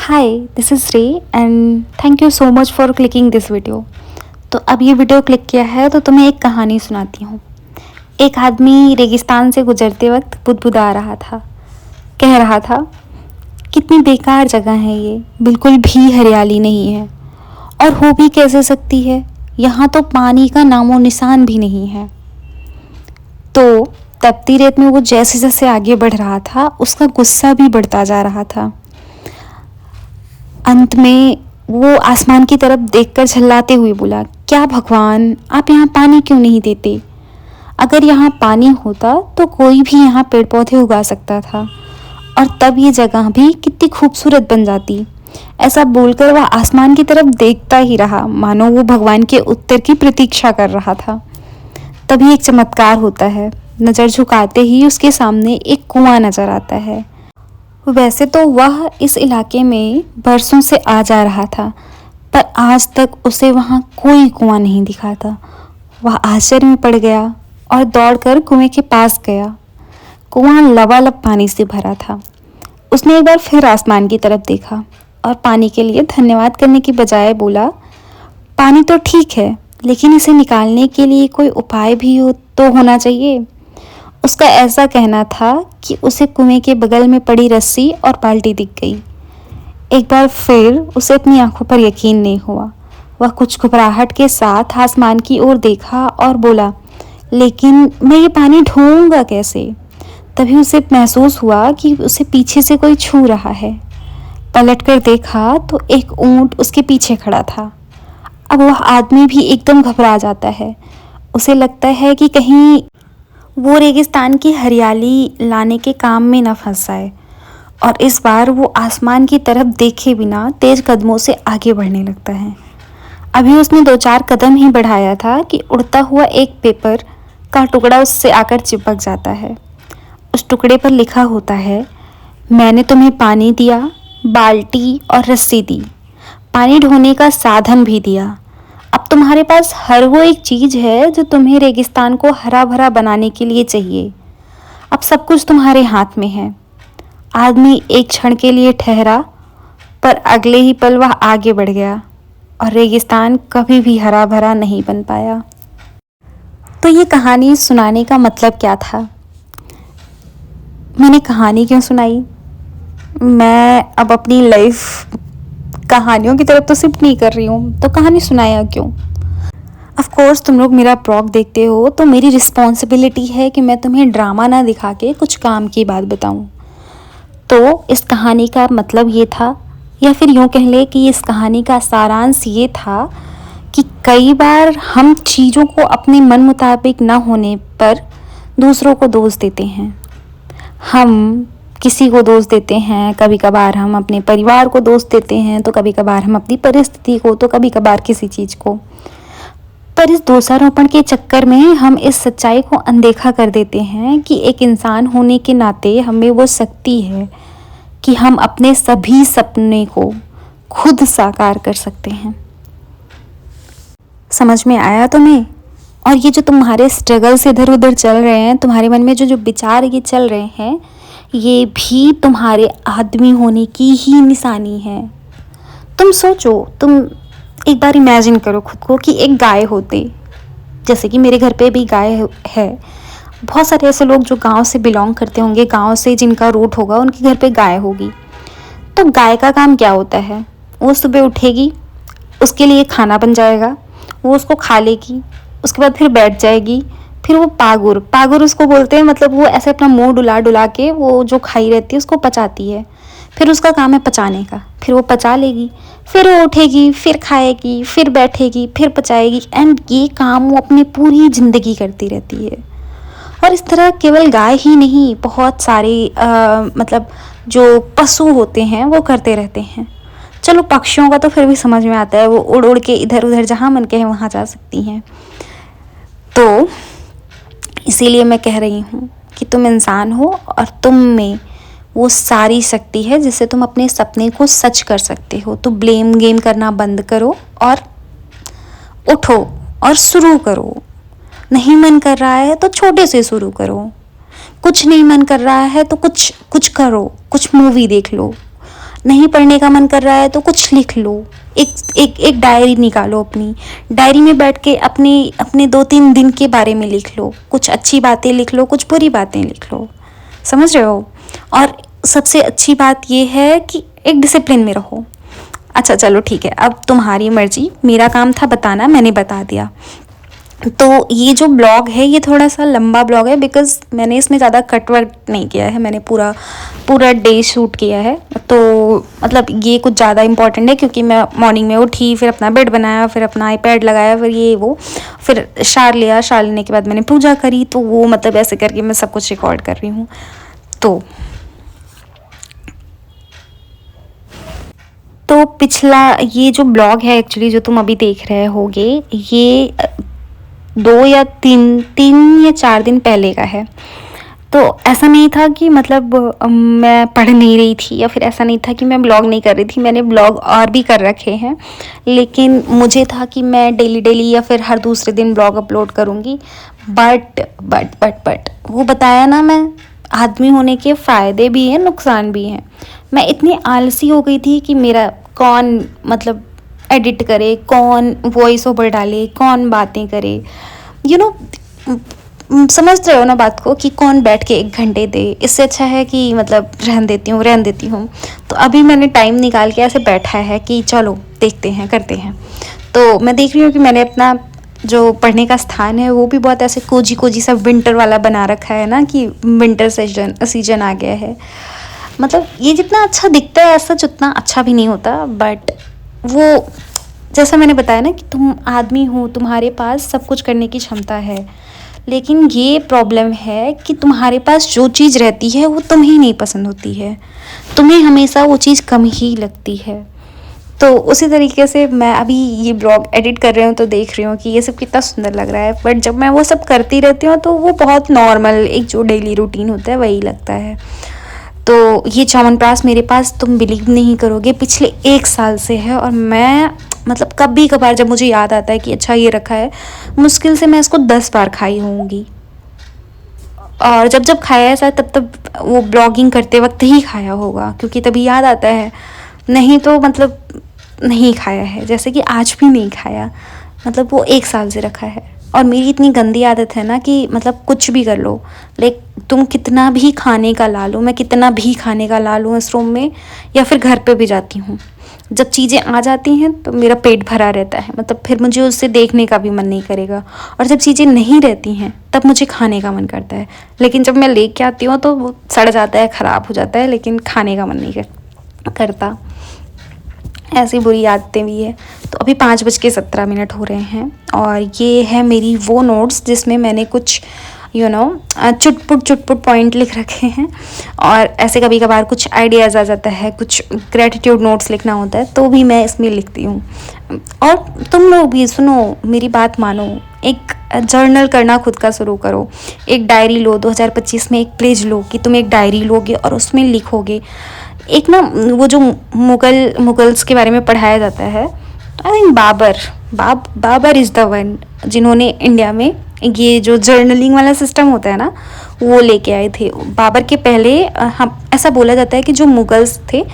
Hi, this is रे and thank you so much for clicking this video. तो अब ये वीडियो क्लिक किया है तो तुम्हें एक कहानी सुनाती हूँ। एक आदमी रेगिस्तान से गुजरते वक्त बुदबुदा रहा था। कह रहा था, कितनी बेकार जगह है ये, बिल्कुल भी हरियाली नहीं है। और हो भी कैसे सकती है, यहाँ तो पानी का नामो निशान भी नहीं है। तो तपती रेत में वो जैसे जैसे आगे बढ़ रहा था, उसका गुस्सा भी बढ़ता जा रहा था। अंत में वो आसमान की तरफ देखकर झल्लाते हुए बोला, क्या भगवान, आप यहाँ पानी क्यों नहीं देते? अगर यहाँ पानी होता तो कोई भी यहाँ पेड़ पौधे उगा सकता था और तब ये जगह भी कितनी खूबसूरत बन जाती। ऐसा बोलकर वह आसमान की तरफ देखता ही रहा, मानो वो भगवान के उत्तर की प्रतीक्षा कर रहा था। तभी एक चमत्कार होता है। नज़र झुकाते ही उसके सामने एक कुआं नजर आता है। वैसे तो वह इस इलाके में बरसों से आ जा रहा था, पर आज तक उसे वहाँ कोई कुआं नहीं दिखा था। वह आश्चर्य में पड़ गया और दौड़कर कुएं के पास गया। कुआं लबालब पानी से भरा था। उसने एक बार फिर आसमान की तरफ देखा और पानी के लिए धन्यवाद करने की बजाय बोला, पानी तो ठीक है, लेकिन इसे निकालने के लिए कोई उपाय भी तो होना चाहिए। उसका ऐसा कहना था कि उसे कुएं के बगल में पड़ी रस्सी और बाल्टी दिख गई। एक बार फिर उसे अपनी आंखों पर यकीन नहीं हुआ। वह कुछ घबराहट के साथ आसमान की ओर देखा और बोला, लेकिन मैं ये पानी ढूंढूंगा कैसे? तभी उसे महसूस हुआ कि उसे पीछे से कोई छू रहा है। पलटकर देखा तो एक ऊंट उसके पीछे खड़ा था। अब वह आदमी भी एकदम घबरा जाता है। उसे लगता है कि कहीं वो रेगिस्तान की हरियाली लाने के काम में न फंस जाए, और इस बार वो आसमान की तरफ देखे बिना तेज कदमों से आगे बढ़ने लगता है। अभी उसने 2-4 कदम ही बढ़ाया था कि उड़ता हुआ एक पेपर का टुकड़ा उससे आकर चिपक जाता है। उस टुकड़े पर लिखा होता है, मैंने तुम्हें पानी दिया, बाल्टी और रस्सी दी, पानी ढोने का साधन भी दिया। अब तुम्हारे पास हर वो एक चीज़ है जो तुम्हें रेगिस्तान को हरा भरा बनाने के लिए चाहिए। अब सब कुछ तुम्हारे हाथ में है। आदमी एक क्षण के लिए ठहरा, पर अगले ही पल वह आगे बढ़ गया और रेगिस्तान कभी भी हरा भरा नहीं बन पाया। तो ये कहानी सुनाने का मतलब क्या था? मैंने कहानी क्यों सुनाई? मैं अब अपनी लाइफ कहानियों की तरफ तो शिफ्ट नहीं कर रही हूँ, तो कहानी सुनाया क्यों? ऑफ कोर्स तुम लोग मेरा ब्लॉग देखते हो तो मेरी रिस्पॉन्सिबिलिटी है कि मैं तुम्हें ड्रामा ना दिखा के कुछ काम की बात बताऊँ। तो इस कहानी का मतलब ये था, या फिर यूँ कह ले कि इस कहानी का सारांश ये था कि कई बार हम चीज़ों को अपने मन मुताबिक ना होने पर दूसरों को दोष देते हैं। हम किसी को दोष देते हैं, कभी कभार हम अपने परिवार को दोष देते हैं, तो कभी कभार हम अपनी परिस्थिति को, तो कभी कभार किसी चीज़ को। पर इस दोषारोपण के चक्कर में हम इस सच्चाई को अनदेखा कर देते हैं कि एक इंसान होने के नाते हमें वो शक्ति है कि हम अपने सभी सपने को खुद साकार कर सकते हैं। समझ में आया तुम्हें? और ये जो तुम्हारे स्ट्रगल से इधर उधर चल रहे हैं, तुम्हारे मन में जो जो विचार ये चल रहे हैं, ये भी तुम्हारे आदमी होने की ही निशानी है। तुम सोचो, तुम एक बार इमेजिन करो खुद को कि एक गाय होते, जैसे कि मेरे घर पे भी गाय है। बहुत सारे ऐसे लोग जो गांव से बिलोंग करते होंगे, गांव से जिनका रूट होगा, उनके घर पे गाय होगी। तो गाय का काम क्या होता है? वो सुबह उठेगी, उसके लिए खाना बन जाएगा, वो उसको खा लेगी, उसके बाद फिर बैठ जाएगी। फिर वो पागुर उसको बोलते हैं, मतलब वो ऐसे अपना मुंह डुला डुला के वो जो खाई रहती है उसको पचाती है। फिर उसका काम है पचाने का, फिर वो पचा लेगी, फिर वो उठेगी, फिर खाएगी, फिर बैठेगी, फिर पचाएगी, एंड ये काम वो अपनी पूरी ज़िंदगी करती रहती है। और इस तरह केवल गाय ही नहीं, बहुत सारे मतलब जो पशु होते हैं वो करते रहते हैं। चलो पक्षियों का तो फिर भी समझ में आता है, वो उड़ उड़ के इधर उधर जहाँ मन कहे वहाँ जा सकती हैं। तो इसीलिए मैं कह रही हूँ कि तुम इंसान हो और तुम में वो सारी शक्ति है जिससे तुम अपने सपने को सच कर सकते हो। तो ब्लेम गेम करना बंद करो और उठो और शुरू करो। नहीं मन कर रहा है तो छोटे से शुरू करो। कुछ नहीं मन कर रहा है तो कुछ करो, कुछ मूवी देख लो, नहीं पढ़ने का मन कर रहा है तो कुछ लिख लो, एक डायरी निकालो अपनी, डायरी में बैठ के अपने अपने 2-3 दिन के बारे में लिख लो, कुछ अच्छी बातें लिख लो, कुछ बुरी बातें लिख लो, समझ रहे हो। और सबसे अच्छी बात ये है कि एक डिसिप्लिन में रहो। अच्छा चलो ठीक है, अब तुम्हारी मर्जी, मेरा काम था बताना, मैंने बता दिया। तो ये जो ब्लॉग है ये थोड़ा सा लंबा ब्लॉग है, बिकॉज़ मैंने इसमें ज़्यादा कट वट नहीं किया है, मैंने पूरा पूरा डे शूट किया है। तो मतलब ये कुछ ज़्यादा इंपॉर्टेंट है क्योंकि मैं मॉर्निंग में उठी, फिर अपना बेड बनाया, फिर अपना आईपैड लगाया, फिर ये वो, फिर शावर लिया, शावर लेने के बाद मैंने पूजा करी। तो वो मतलब ऐसे करके मैं सब कुछ रिकॉर्ड कर रही हूँ। तो पिछला ये जो ब्लॉग है एक्चुअली जो तुम अभी देख रहे होगे, ये 2 या 3 या 4 दिन पहले का है। तो ऐसा नहीं था कि मतलब मैं पढ़ नहीं रही थी, या फिर ऐसा नहीं था कि मैं ब्लॉग नहीं कर रही थी, मैंने ब्लॉग और भी कर रखे हैं। लेकिन मुझे था कि मैं डेली डेली या फिर हर दूसरे दिन ब्लॉग अपलोड करूँगी। बट वो बताया ना, मैं आदमी होने के फ़ायदे भी हैं, नुकसान भी हैं। मैं इतनी आलसी हो गई थी कि मेरा कौन मतलब एडिट करे, कौन वॉइस ओवर डाले, कौन बातें करे, यू नो समझ रहे हो ना बात को, कि कौन बैठ के 1 घंटे दे। इससे अच्छा है कि मतलब रहन देती हूँ। तो अभी मैंने टाइम निकाल के ऐसे बैठा है कि चलो देखते हैं, करते हैं। तो मैं देख रही हूँ कि मैंने अपना जो पढ़ने का स्थान है वो भी बहुत ऐसे कोजी कोजी सा विंटर वाला बना रखा है ना, कि विंटर सीजन आ गया है। मतलब ये जितना अच्छा दिखता है ऐसा उतना अच्छा भी नहीं होता। बट वो जैसा मैंने बताया ना कि तुम आदमी हो, तुम्हारे पास सब कुछ करने की क्षमता है, लेकिन ये प्रॉब्लम है कि तुम्हारे पास जो चीज़ रहती है वो तुम्हें नहीं पसंद होती है, तुम्हें हमेशा वो चीज़ कम ही लगती है। तो उसी तरीके से मैं अभी ये ब्लॉग एडिट कर रही हूँ तो देख रही हूँ कि ये सब कितना सुंदर लग रहा है। बट जब मैं वो सब करती रहती हूँ तो वो बहुत नॉर्मल एक जो डेली रूटीन होता है वही लगता है। तो ये च्यवनप्राश मेरे पास, तुम बिलीव नहीं करोगे, पिछले 1 साल से है। और मैं मतलब कभी कभार जब मुझे याद आता है कि अच्छा ये रखा है, मुश्किल से मैं इसको 10 बार खाई होंगी। और जब जब खाया है शायद तब तब वो ब्लॉगिंग करते वक्त ही खाया होगा, क्योंकि तभी याद आता है, नहीं तो मतलब नहीं खाया है। जैसे कि आज भी नहीं खाया, मतलब वो 1 साल से रखा है। और मेरी इतनी गंदी आदत है ना कि मतलब कुछ भी कर लो, लाइक तुम कितना भी खाने का ला लो, मैं कितना भी खाने का ला लूँ इस रूम में, या फिर घर पे भी जाती हूँ, जब चीज़ें आ जाती हैं तो मेरा पेट भरा रहता है, मतलब फिर मुझे उससे देखने का भी मन नहीं करेगा। और जब चीज़ें नहीं रहती हैं तब मुझे खाने का मन करता है, लेकिन जब मैं लेके आती हूँ तो वो सड़ जाता है, ख़राब हो जाता है, लेकिन खाने का मन नहीं करता। ऐसी बुरी आदतें भी है। तो अभी 5:17 हो रहे हैं और ये है मेरी वो नोट्स जिसमें मैंने कुछ चुटपुट पॉइंट लिख रखे हैं। और ऐसे कभी कभार कुछ आइडियाज़ आ जाता है, कुछ ग्रेटिट्यूड नोट्स लिखना होता है तो भी मैं इसमें लिखती हूँ। और तुम लोग भी सुनो, मेरी बात मानो, एक जर्नल करना खुद का शुरू करो। एक डायरी लो, 2025 में एक प्लेज लो कि तुम एक डायरी लोगे और उसमें लिखोगे। एक ना वो जो मुगल्स के बारे में पढ़ाया जाता है, I think Babar is the one जिन्होंने इंडिया में ये जो जर्नलिंग वाला सिस्टम होता है ना वो लेके आए थे। बाबर के पहले हम ऐसा बोला जाता है कि जो मुगल्स थे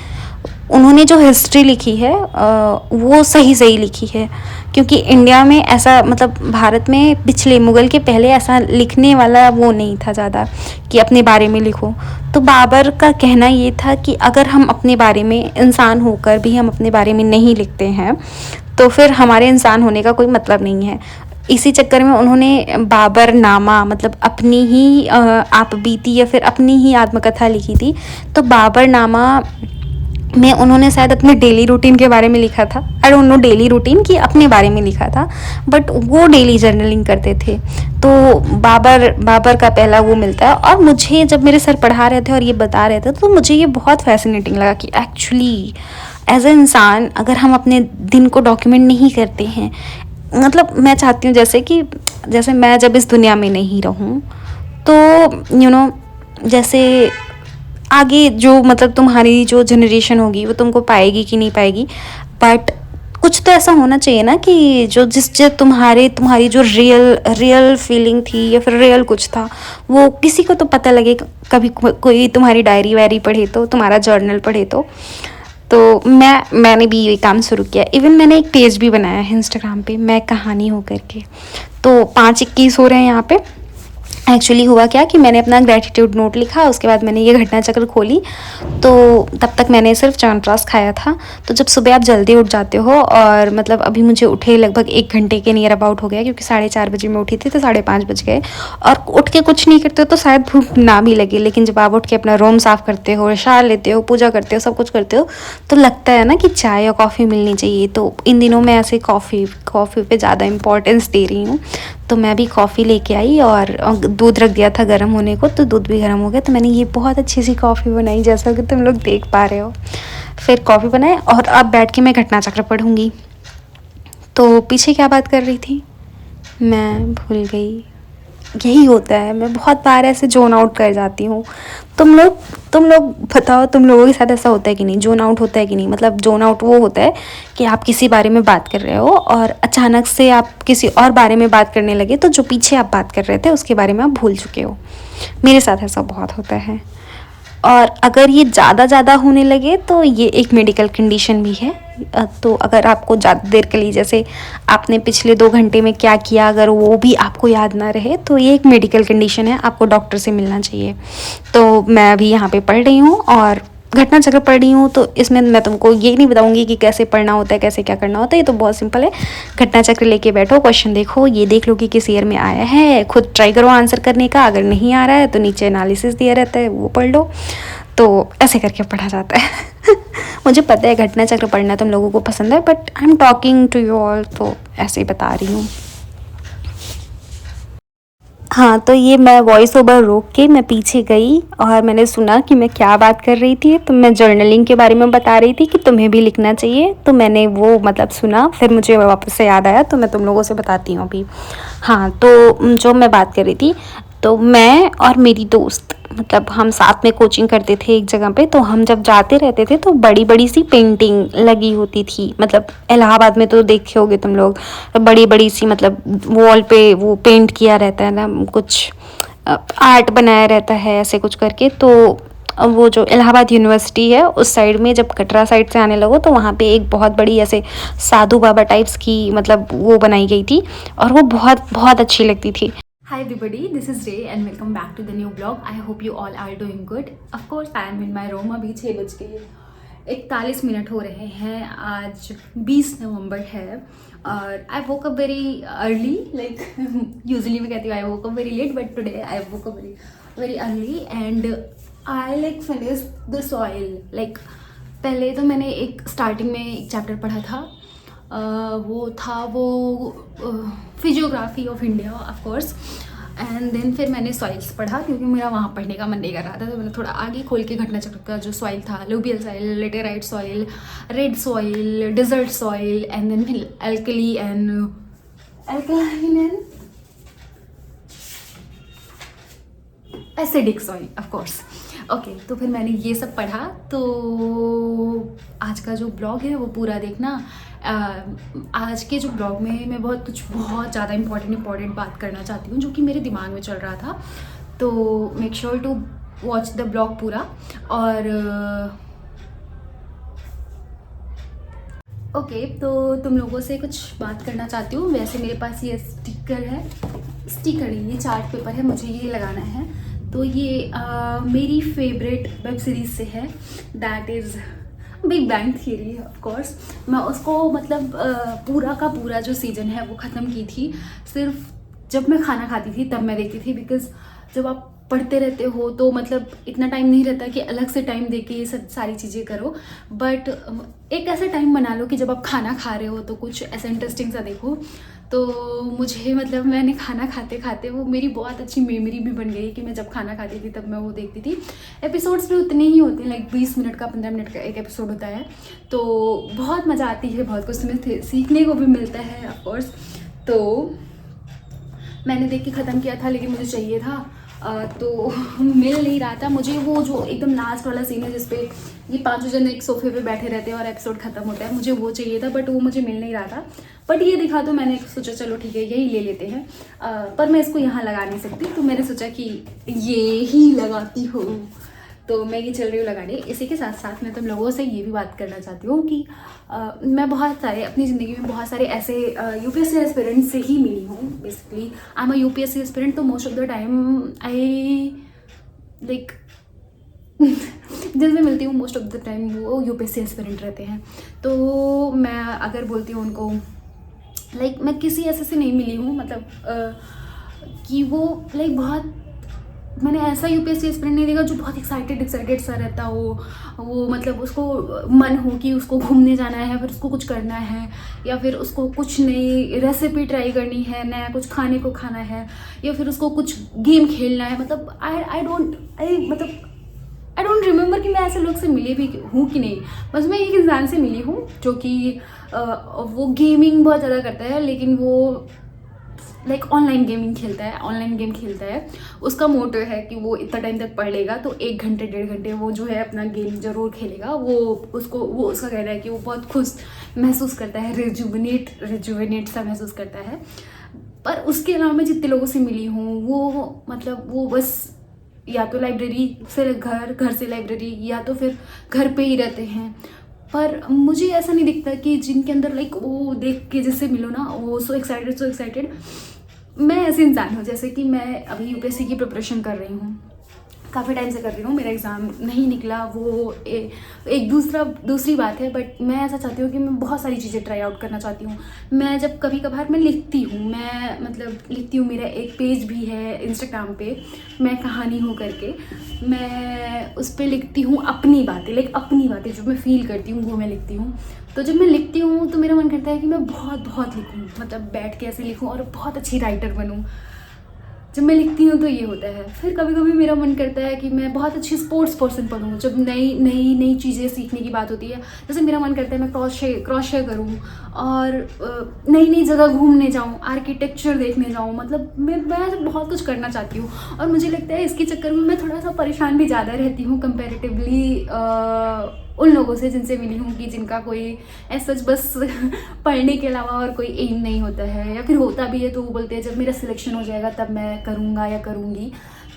उन्होंने जो हिस्ट्री लिखी है वो सही लिखी है, क्योंकि इंडिया में ऐसा मतलब भारत में पिछले मुग़ल के पहले ऐसा लिखने वाला वो नहीं था ज़्यादा कि अपने बारे में लिखो। तो बाबर का कहना ये था कि अगर हम अपने बारे में इंसान होकर भी हम अपने बारे में नहीं लिखते हैं तो फिर हमारे इंसान होने का कोई मतलब नहीं है। इसी चक्कर में उन्होंने बाबर नामा मतलब अपनी ही आप बीती या फिर अपनी ही आत्मकथा लिखी थी। तो बाबर नामा में उन्होंने शायद अपने डेली रूटीन के बारे में लिखा था, I don't know daily routine की अपने बारे में लिखा था, बट वो डेली जर्नलिंग करते थे। तो बाबर का पहला वो मिलता है। और मुझे जब मेरे सर पढ़ा रहे थे और ये बता रहे थे तो मुझे ये बहुत फैसिनेटिंग लगा कि एक्चुअली एज ए इंसान अगर हम अपने दिन को डॉक्यूमेंट नहीं करते हैं, मतलब मैं चाहती हूँ जैसे मैं जब इस दुनिया में नहीं रहूँ तो जैसे आगे जो मतलब तुम्हारी जो जनरेशन होगी वो तुमको पाएगी कि नहीं पाएगी, बट कुछ तो ऐसा होना चाहिए ना कि जो तुम्हारी जो रियल फीलिंग थी या फिर रियल कुछ था वो किसी को तो पता लगे। कभी कोई तुम्हारी डायरी वायरी पढ़े तो, तुम्हारा जर्नल पढ़े तो तो मैंने भी ये काम शुरू किया। इवन मैंने एक पेज भी बनाया है इंस्टाग्राम पे, मैं कहानी हो करके। तो 5:21 हो रहे हैं यहाँ पे। एक्चुअली हुआ क्या कि मैंने अपना ग्रेटिट्यूड नोट लिखा, उसके बाद मैंने ये घटना चक्र खोली। तो तब तक मैंने सिर्फ च्यवनप्राश खाया था। तो जब सुबह आप जल्दी उठ जाते हो, और मतलब अभी मुझे उठे लगभग 1 घंटे के नियर अबाउट हो गया, क्योंकि 4:30 बजे मैं उठी थी, तो 5:30 बज गए। और उठ के कुछ नहीं करते हो तो शायद भूख ना भी लगे, लेकिन जब आप उठ के अपना रूम साफ़ करते हो, शार लेते हो, पूजा करते हो, सब कुछ करते हो, तो लगता है ना कि चाय या कॉफ़ी मिलनी चाहिए। तो इन दिनों मैं ऐसे कॉफ़ी पे ज़्यादा इंपॉर्टेंस दे रही हूँ। तो मैं भी कॉफ़ी लेके आई और दूध रख दिया था गर्म होने को, तो दूध भी गर्म हो गया। तो मैंने ये बहुत अच्छी सी कॉफ़ी बनाई, जैसा कि तुम लोग देख पा रहे हो। फिर कॉफ़ी बनाए और अब बैठ के मैं घटना चक्र पढ़ूँगी। तो पीछे क्या बात कर रही थी मैं भूल गई। यही होता है, मैं बहुत बार ऐसे जोन आउट कर जाती हूँ। तुम लोग बताओ, तुम लोगों के साथ ऐसा होता है कि नहीं? जोन आउट होता है कि नहीं? मतलब जोन आउट वो होता है कि आप किसी बारे में बात कर रहे हो और अचानक से आप किसी और बारे में बात करने लगे, तो जो पीछे आप बात कर रहे थे उसके बारे में आप भूल चुके हो। मेरे साथ ऐसा बहुत होता है। और अगर ये ज़्यादा होने लगे तो ये एक मेडिकल कंडीशन भी है। तो अगर आपको ज़्यादा देर के लिए, जैसे आपने पिछले 2 घंटे में क्या किया, अगर वो भी आपको याद ना रहे, तो ये एक मेडिकल कंडीशन है, आपको डॉक्टर से मिलना चाहिए। तो मैं अभी यहाँ पे पढ़ रही हूँ और घटना चक्र पढ़ रही हूँ। तो इसमें मैं तुमको ये नहीं बताऊँगी कि कैसे पढ़ना होता है, कैसे क्या करना होता है। ये तो बहुत सिंपल है। घटना चक्र लेके बैठो, क्वेश्चन देखो, ये देख लो कि किस ईयर में आया है, खुद ट्राई करो आंसर करने का। अगर नहीं आ रहा है तो नीचे एनालिसिस दिया रहता है, वो पढ़ लो। तो ऐसे करके पढ़ा जाता है। मुझे पता है घटना चक्र पढ़ना तुम लोगों को पसंद है, but I am talking to you all, तो ऐसे ही बता रही हूँ। हाँ, तो ये मैं वॉइस ओवर रोक के मैं पीछे गई और मैंने सुना कि मैं क्या बात कर रही थी। तो मैं जर्नलिंग के बारे में बता रही थी कि तुम्हें भी लिखना चाहिए। तो मैंने वो मतलब सुना, फिर मुझे वापस से याद आया, तो मैं तुम लोगों से बताती हूँ अभी। हाँ, तो जो मैं बात कर रही थी, तो मैं और मेरी दोस्त, मतलब हम साथ में कोचिंग करते थे एक जगह पे। तो हम जब जाते रहते थे तो बड़ी बड़ी सी पेंटिंग लगी होती थी। मतलब इलाहाबाद में तो देखे होगे तुम लोग, बड़ी बड़ी सी, मतलब वॉल पे वो पेंट किया रहता है ना, कुछ आर्ट बनाया रहता है ऐसे कुछ करके। तो वो जो इलाहाबाद यूनिवर्सिटी है उस साइड में, जब कटरा साइड से आने लगो तो वहाँ पे एक बहुत बड़ी ऐसे साधु बाबा टाइप्स की मतलब वो बनाई गई थी, और वो बहुत बहुत अच्छी लगती थी। Hi everybody, this is Ray and welcome back to the new vlog. I hope you all are doing good. Of course, I am in my room. अभी 6 बज के 41 मिनट हो रहे हैं। आज 20 नवंबर है और I woke up very early, like usually मैं कहती हूँ I woke up very late, but today I woke up very early and I like finish the soil. Like पहले तो मैंने एक स्टार्टिंग में एक चैप्टर पढ़ा था, वो था physiography of India of course. And then फिर मैंने सॉइल्स पढ़ा, क्योंकि मेरा वहाँ पढ़ने का मन नहीं कर रहा था। तो मैंने थोड़ा आगे खोल के घटना चक्र का जो सॉइल था, लुबियल soil, laterite soil, red soil, desert soil, and then फिर alkaline and acidic soil of course. Okay, तो फिर मैंने ये सब पढ़ा। तो आज का जो ब्लॉग है वो पूरा देखना। आज के जो ब्लॉग में मैं बहुत ज़्यादा इम्पॉर्टेंट बात करना चाहती हूँ, जो कि मेरे दिमाग में चल रहा था। तो make sure to watch the blog पूरा। और ओके, तो तुम लोगों से कुछ बात करना चाहती हूँ। वैसे मेरे पास ये स्टिकर है, ये चार्ट पेपर है, मुझे ये लगाना है। तो ये मेरी फेवरेट वेब सीरीज़ से है, that is big bang theory of course. मैं उसको मतलब पूरा का पूरा जो सीज़न है वो ख़त्म की थी। सिर्फ जब मैं खाना खाती थी तब मैं देखती थी, बिकॉज़ जब आप पढ़ते रहते हो तो मतलब इतना टाइम नहीं रहता कि अलग से टाइम दे के ये सब सारी चीज़ें करो। बट एक ऐसा टाइम बना लो कि जब आप खाना खा रहे हो तो कुछ ऐसा इंटरेस्टिंग सा देखो। तो मुझे मतलब मैंने खाना खाते खाते वो मेरी बहुत अच्छी मेमोरी भी बन गई कि मैं जब खाना खाती थी तब मैं वो देखती थी। एपिसोड्स भी उतने ही होते हैं, लाइक 20 मिनट का, 15 मिनट का एक एपिसोड होता है। तो बहुत मज़ा आती है, बहुत कुछ उसमें सीखने को भी मिलता है ऑफकोर्स। तो मैंने देख के ख़त्म किया था, लेकिन मुझे चाहिए था तो मिल नहीं रहा था मुझे। वो जो एकदम लास्ट वाला सीन है जिसपे ये 5 जन एक सोफे पे बैठे रहते हैं और एपिसोड ख़त्म होता है, मुझे वो चाहिए था, बट वो मुझे मिल नहीं रहा था। बट ये दिखा तो मैंने सोचा चलो ठीक है यही ले लेते हैं। पर मैं इसको यहाँ लगा नहीं सकती, तो मैंने सोचा कि ये ही लगाती हूँ। तो मैं ये चल रही हूँ लगाने। इसी के साथ साथ मैं तुम लोगों से ये भी बात करना चाहती हूँ कि मैं बहुत सारे अपनी ज़िंदगी में बहुत सारे ऐसे यूपीएससी एस्पिरेंट से ही मिली हूँ। Basically I am a UPSC aspirant, तो most of the time I like जिनसे मिलती हूँ मोस्ट ऑफ द टाइम वो यूपीएससी एस्पिरेंट रहते हैं। तो मैं अगर बोलती हूँ उनको मैं किसी ऐसे से नहीं मिली हूँ, मतलब कि वो बहुत मैंने ऐसा यूपीएससी एस्पिरेंट नहीं देखा जो बहुत एक्साइटेड सा रहता हो। वो मतलब उसको मन हो कि उसको घूमने जाना है, फिर उसको कुछ करना है, या फिर उसको कुछ नई रेसिपी ट्राई करनी है, नया कुछ खाने को खाना है, या फिर उसको कुछ गेम खेलना है। मतलब आई डोंट रिमेंबर कि मैं ऐसे लोग से मिली भी हूँ कि नहीं। बस मैं एक इंसान से मिली हूँ जो कि वो गेमिंग बहुत ज़्यादा करता है, लेकिन वो ऑनलाइन गेम खेलता है। उसका मोटो है कि वो इतना टाइम तक पढ़ लेगा तो 1 घंटे 1.5 घंटे वो जो है अपना गेम जरूर खेलेगा। वो उसका कहना है कि वो बहुत खुश महसूस करता है, रिजुविनेट सा महसूस करता है। पर उसके अलावा मैं जितने लोगों से मिली हूँ वो बस या तो लाइब्रेरी से घर से लाइब्रेरी, या तो फिर घर पे ही रहते हैं। पर मुझे ऐसा नहीं दिखता कि जिनके अंदर वो देख के जैसे मिलो ना, वो सो एक्साइटेड। मैं ऐसे इंसान हूँ जैसे कि मैं अभी यूपीएससी की प्रिपरेशन कर रही हूँ, काफ़ी टाइम से कर रही हूँ। मेरा एग्ज़ाम नहीं निकला वो एक दूसरी बात है, बट मैं ऐसा चाहती हूँ कि मैं बहुत सारी चीज़ें ट्राई आउट करना चाहती हूँ। मैं जब कभी कभार मैं लिखती हूँ, मेरा एक पेज भी है इंस्टाग्राम पे, मैं कहानी हूँ करके, मैं उस पर लिखती हूँ अपनी बातें जो मैं फील करती हूँ वो मैं लिखती हूँ। तो जब मैं लिखती हूँ तो मेरा मन करता है कि मैं बहुत लिखूँ, मतलब बैठ के ऐसे लिखूँ और बहुत अच्छी राइटर बनूँ। जब मैं लिखती हूँ तो ये होता है। फिर कभी कभी मेरा मन करता है कि मैं बहुत अच्छी स्पोर्ट्स पर्सन बनूँ। जब नई चीज़ें सीखने की बात होती है, जैसे मेरा मन करता है मैं क्रॉशे करूँ और नई जगह घूमने जाऊँ, आर्किटेक्चर देखने जाऊँ। मतलब मैं बहुत कुछ करना चाहती हूँ, और मुझे लगता है इसके चक्कर में मैं थोड़ा सा परेशान भी ज़्यादा रहती हूँ कंपेरेटिवली उन लोगों से जिनसे मिली हूँ, कि जिनका कोई ऐसा बस पढ़ने के अलावा और कोई एम नहीं होता है, या फिर होता भी है तो वो बोलते हैं जब मेरा सिलेक्शन हो जाएगा तब मैं करूँगा या करूँगी।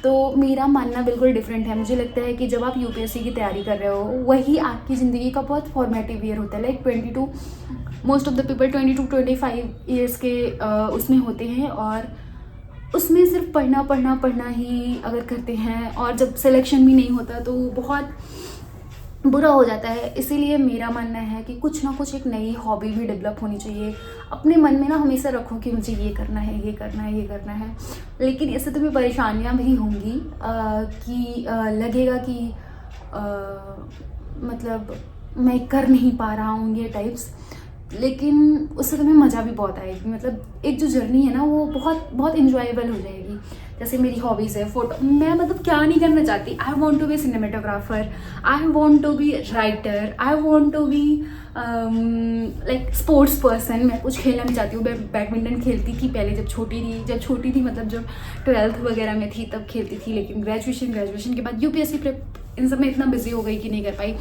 तो मेरा मानना बिल्कुल डिफरेंट है। मुझे लगता है कि जब आप यूपीएससी की तैयारी कर रहे हो वही आपकी ज़िंदगी का बहुत फॉर्मेटिव ईयर होता है। 22 most of the people 22-25 years के उसमें होते हैं, और उसमें सिर्फ पढ़ना ही अगर करते हैं, और जब सिलेक्शन भी नहीं होता तो बहुत बुरा हो जाता है। इसीलिए मेरा मानना है कि कुछ ना कुछ एक नई हॉबी भी डेवलप होनी चाहिए। अपने मन में ना हमेशा रखो कि मुझे ये करना है। लेकिन इससे तुम्हें परेशानियां भी होंगी कि लगेगा कि मतलब मैं कर नहीं पा रहा हूँ ये टाइप्स। लेकिन उससे तुम्हें मज़ा भी बहुत आएगी। मतलब एक जो जर्नी है ना वो बहुत इंजॉयबल हो जाएगी। जैसे मेरी हॉबीज़ है फोटो, मैं क्या नहीं करना चाहती। I want to be cinematographer, I want to be writer, I want to be sports person. मैं कुछ खेलना नहीं चाहती हूँ। मैं बैडमिंटन खेलती थी पहले जब छोटी थी, मतलब जब 12th वगैरह में थी तब खेलती थी। लेकिन ग्रेजुएशन के बाद यूपीएससी प्रेप इन सब में इतना बिजी हो गई कि नहीं कर पाई।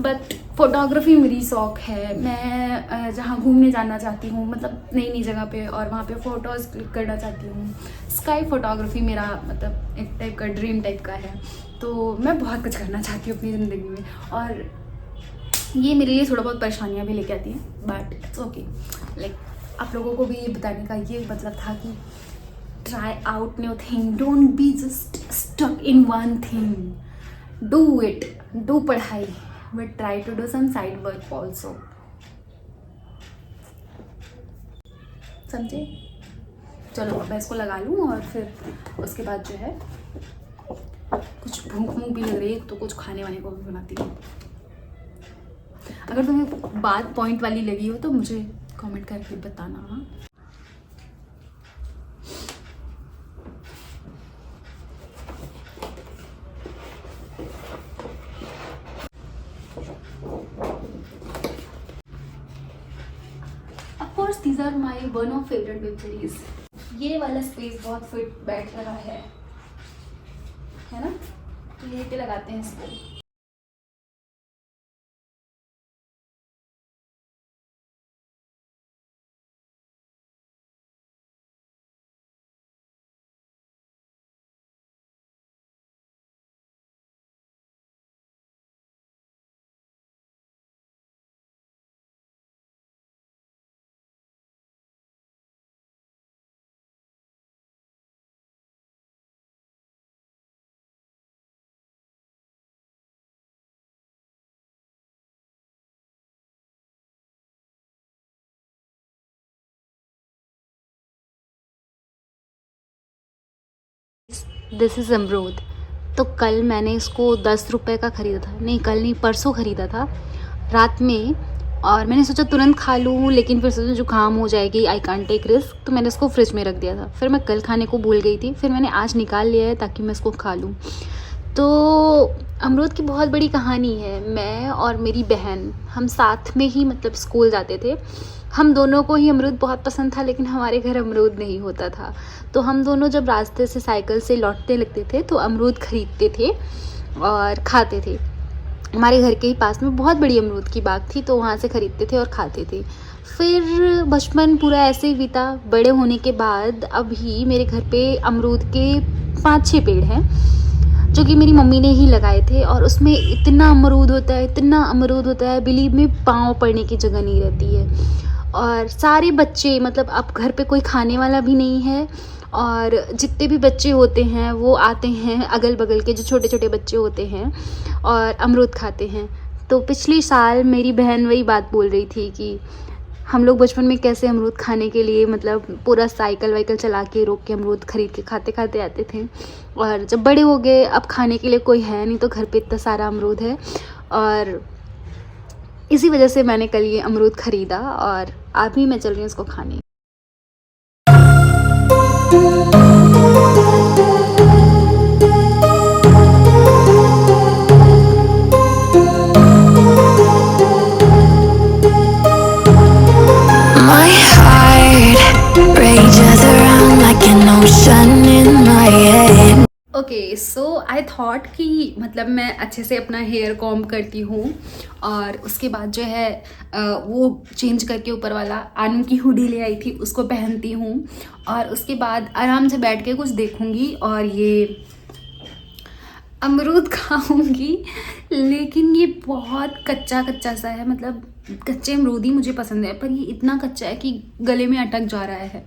बट फोटोग्राफी मेरी शौक है। मैं जहाँ घूमने जाना चाहती हूँ, मतलब नई जगह पे, और वहाँ पे फ़ोटोज़ क्लिक करना चाहती हूँ। स्काई फोटोग्राफी मेरा मतलब एक टाइप का ड्रीम टाइप का है। तो मैं बहुत कुछ करना चाहती हूँ अपनी ज़िंदगी में, और ये मेरे लिए थोड़ा बहुत परेशानियाँ भी लेके आती हैं, बट इट्स ओके। आप लोगों को भी ये बताने का ये मतलब था कि try out new thing, don't be just stuck in one thing, do it, do पढ़ाई, but try to do some side work also. समझे? चलो अब मैं इसको लगा लूँ, और फिर उसके बाद जो है कुछ भूख भी लग रही है तो कुछ खाने वाने को भी बनाती हूँ। अगर तुम्हें बात पॉइंट वाली लगी हो तो मुझे कमेंट करके बताना। हाँ, of course these are my one of favourite web series. ये वाला स्पेस बहुत फिट बैठ रहा है ना? तो यहीं पे लगाते हैं इसको। दिस इज़ अमरूद। तो कल मैंने इसको 10 रुपए का ख़रीदा था, नहीं कल नहीं परसों ख़रीदा था रात में, और मैंने सोचा तुरंत खा लूँ, लेकिन फिर सोचा जुकाम हो जाएगी, आई कांट टेक रिस्क, तो मैंने इसको फ्रिज में रख दिया था। फिर मैं कल खाने को भूल गई थी, फिर मैंने आज निकाल लिया है ताकि मैं इसको खा लूँ। तो अमरूद की बहुत बड़ी कहानी है। मैं और मेरी बहन हम साथ में ही मतलब स्कूल जाते थे। हम दोनों को ही अमरूद बहुत पसंद था, लेकिन हमारे घर अमरूद नहीं होता था। तो हम दोनों जब रास्ते से साइकिल से लौटते लगते थे तो अमरूद ख़रीदते थे और खाते थे। हमारे घर के ही पास में बहुत बड़ी अमरूद की बाग थी, तो वहाँ से ख़रीदते थे और खाते थे। फिर बचपन पूरा ऐसे ही बीता। बड़े होने के बाद अभी मेरे घर पे अमरूद के 5-6 पेड़ हैं, जो कि मेरी मम्मी ने ही लगाए थे, और उसमें इतना अमरूद होता है, इतना अमरूद होता है, बिलीव में पाँव पड़ने की जगह नहीं रहती है। और सारे बच्चे, मतलब अब घर पे कोई खाने वाला भी नहीं है, और जितने भी बच्चे होते हैं वो आते हैं, अगल बगल के जो छोटे छोटे बच्चे होते हैं, और अमरूद खाते हैं। तो पिछले साल मेरी बहन वही बात बोल रही थी कि हम लोग बचपन में कैसे अमरूद खाने के लिए मतलब पूरा साइकिल वाइकिल चला के रोक के अमरूद ख़रीद के खाते खाते आते थे, और जब बड़े हो गए अब खाने के लिए कोई है नहीं, तो घर पे इतना सारा अमरूद है। और इसी वजह से मैंने कल ये अमरूद ख़रीदा, और अभी मैं चल रही हूँ इसको खाने। My heart rages around like an ocean in my head. Okay, so I thought कि मतलब मैं अच्छे से अपना हेयर कॉम्ब करती हूँ, और उसके बाद जो है वो चेंज करके ऊपर वाला आनू की हुडी ले आई थी उसको पहनती हूँ, और उसके बाद आराम से बैठ के कुछ देखूँगी और ये अमरूद खाऊंगी। लेकिन ये बहुत कच्चा कच्चा सा है, मतलब कच्चे अमरूद ही मुझे पसंद है, पर ये इतना कच्चा है कि गले में अटक जा रहा है,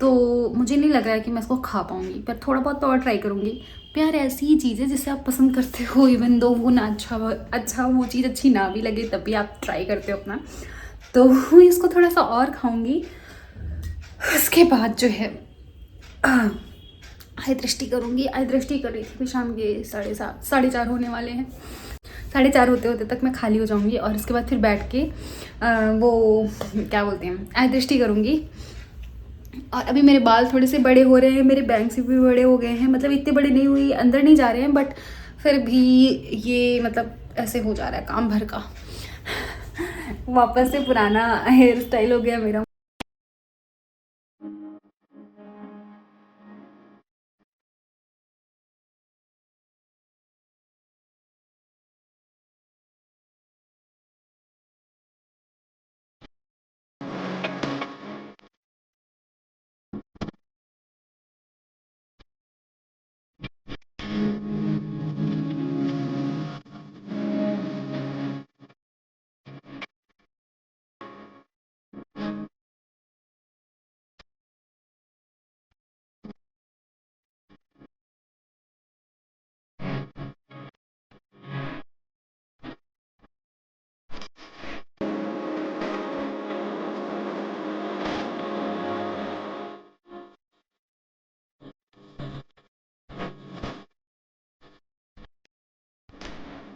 तो मुझे नहीं लग रहा है कि मैं इसको खा पाऊँगी, पर थोड़ा बहुत तो और ट्राई करूँगी। प्यार ऐसी ही चीज़ है जिसे आप पसंद करते हो, इवन दो वो ना अच्छा वो चीज़ अच्छी ना भी लगे, तब भी आप ट्राई करते हो अपना। तो इसको थोड़ा सा और खाऊँगी, उसके बाद जो है आई दृष्टि करूँगी। आई दृष्टि कर रही थी शाम के 4:30 होने वाले हैं, 4:30 होते होते तक मैं खाली हो जाऊँगी, और उसके बाद फिर बैठ के वो क्या बोलते हैं आई दृष्टि करूँगी। और अभी मेरे बाल थोड़े से बड़े हो रहे हैं, मेरे बैंग्स भी बड़े हो गए हैं, मतलब इतने बड़े नहीं हुए, अंदर नहीं जा रहे हैं, बट फिर भी ये मतलब ऐसे हो जा रहा है काम भर का। वापस से पुराना हेयर स्टाइल हो गया मेरा।